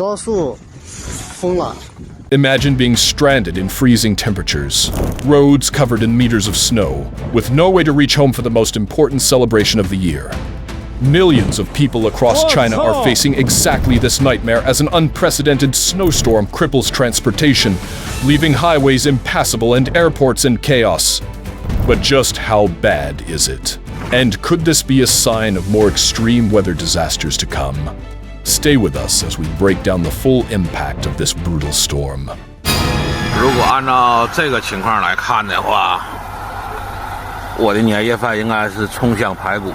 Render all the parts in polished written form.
高速封了。 Imagine being stranded in freezing temperatures, roads covered in meters of snow, with no way to reach home for the most important celebration of the year. Millions of people across China are facing exactly this nightmare as an unprecedented snowstorm cripples transportation, leaving highways impassable and airports in chaos. But just how bad is it? And could this be a sign of more extreme weather disasters to come? Stay with us as we break down the full impact of this brutal storm. 如果按照这个情况来看的话，我的年夜饭应该是葱香排骨。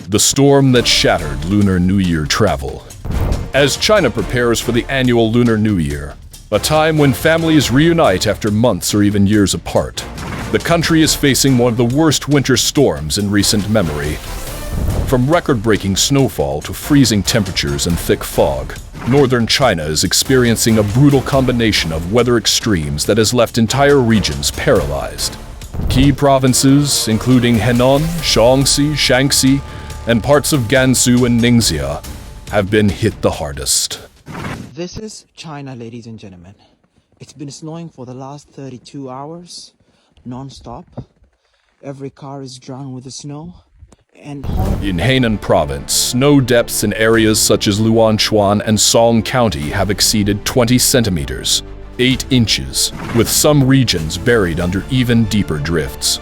The storm that shattered Lunar New Year travel. As China prepares for the annual Lunar New Year, a time when families reunite after months or even years apart, the country is facing one of the worst winter storms in recent memory. From record-breaking snowfall to freezing temperatures and thick fog, northern China is experiencing a brutal combination of weather extremes that has left entire regions paralyzed. Key provinces, including Henan, Shaanxi, Shanxi, and parts of Gansu and Ningxia, have been hit the hardest. This is China, ladies and gentlemen. It's been snowing for the last 32 hours, non-stop. Every car is drowned with the snow. And in Hainan province, snow depths in areas such as Luanchuan and Song County have exceeded 20 centimeters, 8 inches, with some regions buried under even deeper drifts.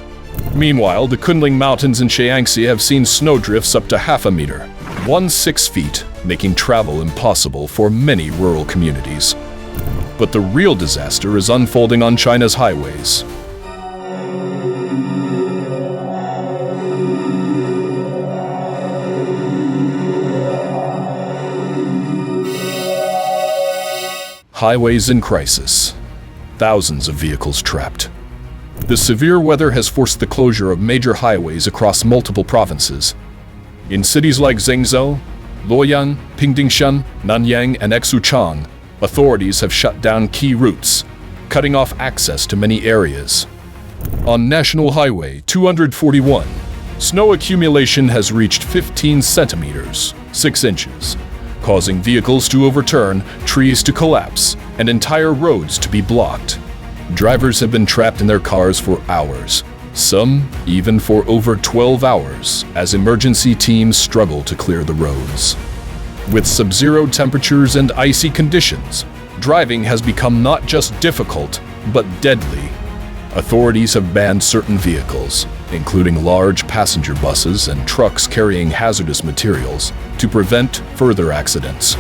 Meanwhile, the Kunling Mountains in Shaanxi have seen snowdrifts up to half a meter, 6 feet, making travel impossible for many rural communities. But the real disaster is unfolding on China's highways. Highways in crisis. Thousands of vehicles trapped. The severe weather has forced the closure of major highways across multiple provinces. In cities like Zhengzhou, Luoyang, Pingdingshan, Nanyang, and Exuchang, authorities have shut down key routes, cutting off access to many areas. On National Highway 241, snow accumulation has reached 15 centimeters, 6 inches, causing vehicles to overturn, trees to collapse, and entire roads to be blocked. Drivers have been trapped in their cars for hours, some even for over 12 hours, as emergency teams struggle to clear the roads. With sub-zero temperatures and icy conditions, driving has become not just difficult, but deadly. Authorities have banned certain vehicles, including large passenger buses and trucks carrying hazardous materials, to prevent further accidents.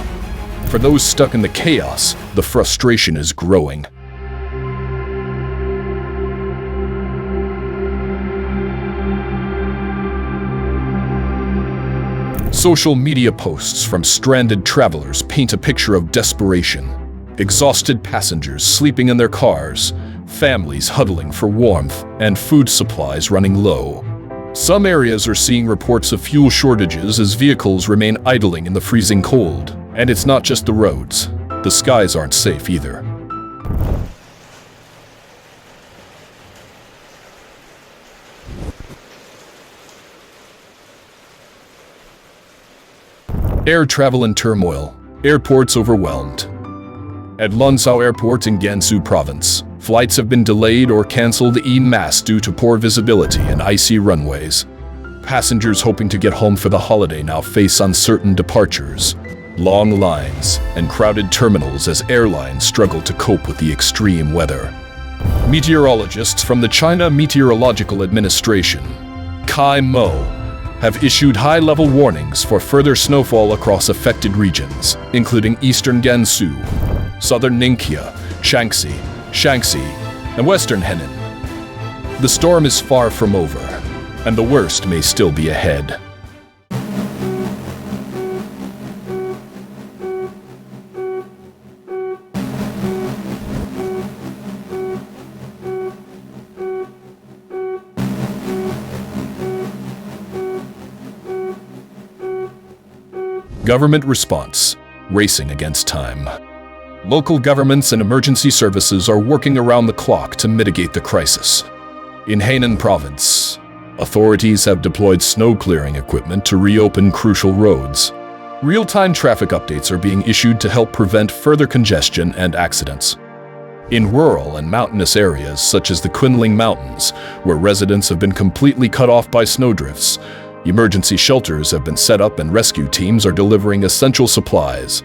For those stuck in the chaos, the frustration is growing. Social media posts from stranded travelers paint a picture of desperation. Exhausted passengers sleeping in their cars, families huddling for warmth, and food supplies running low. Some areas are seeing reports of fuel shortages as vehicles remain idling in the freezing cold. And it's not just the roads. The skies aren't safe either. Air travel in turmoil, airports overwhelmed. At Lunsao Airport in Gansu Province, flights have been delayed or cancelled en masse due to poor visibility and icy runways. Passengers hoping to get home for the holiday now face uncertain departures, long lines, and crowded terminals as airlines struggle to cope with the extreme weather. Meteorologists from the China Meteorological Administration, CAIMO, have issued high-level warnings for further snowfall across affected regions, including eastern Gansu, southern Ningxia, Shanxi, and western Henan. The storm is far from over, and the worst may still be ahead. Government response, racing against time. Local governments and emergency services are working around the clock to mitigate the crisis. In Hainan province, Authorities have deployed snow clearing equipment to reopen crucial roads. Real-time traffic updates are being issued to help prevent further congestion and accidents. In rural and mountainous areas such as the Qinling Mountains, where residents have been completely cut off by snowdrifts, emergency shelters have been set up and rescue teams are delivering essential supplies.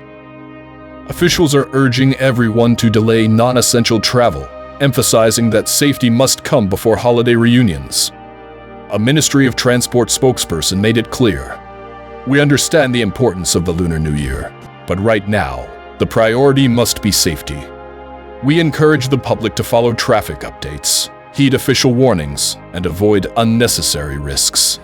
Officials are urging everyone to delay non-essential travel, emphasizing that safety must come before holiday reunions. A Ministry of Transport spokesperson made it clear. We understand the importance of the Lunar New Year, but right now, the priority must be safety. We encourage the public to follow traffic updates, heed official warnings, and avoid unnecessary risks.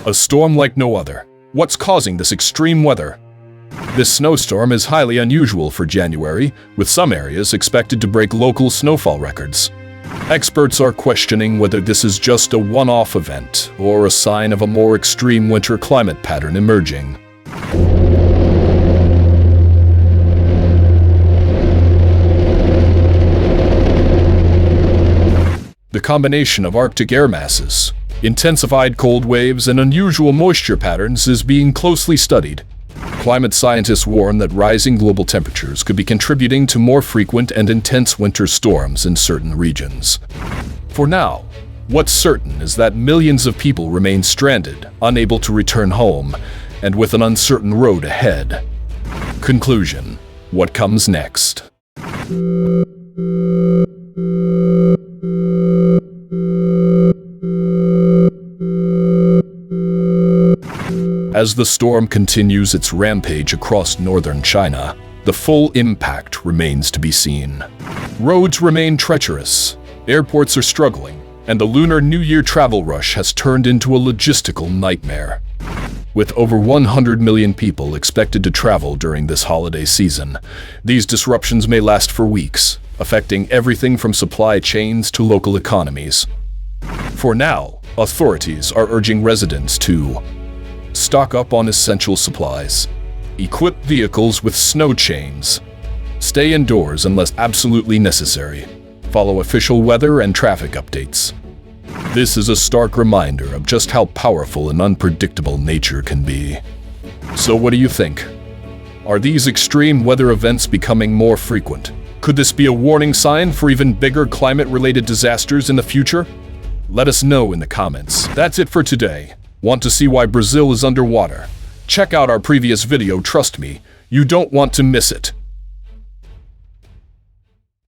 A storm like no other. What's causing this extreme weather? This snowstorm is highly unusual for January, with some areas expected to break local snowfall records. Experts are questioning whether this is just a one-off event or a sign of a more extreme winter climate pattern emerging. The combination of Arctic air masses, intensified cold waves, and unusual moisture patterns is being closely studied. Climate scientists warn that rising global temperatures could be contributing to more frequent and intense winter storms in certain regions. For now, what's certain is that millions of people remain stranded, unable to return home, and with an uncertain road ahead. Conclusion: what comes next? As the storm continues its rampage across northern China, the full impact remains to be seen. Roads remain treacherous, airports are struggling, and the Lunar New Year travel rush has turned into a logistical nightmare. With over 100 million people expected to travel during this holiday season, these disruptions may last for weeks, affecting everything from supply chains to local economies. For now, authorities are urging residents to stock up on essential supplies, equip vehicles with snow chains, stay indoors unless absolutely necessary, follow official weather and traffic updates. This is a stark reminder of just how powerful and unpredictable nature can be. So what do you think? Are these extreme weather events becoming more frequent? Could this be a warning sign for even bigger climate-related disasters in the future? Let us know in the comments. That's it for today. Want to see why Brazil is underwater? Check out our previous video, trust me, you don't want to miss it.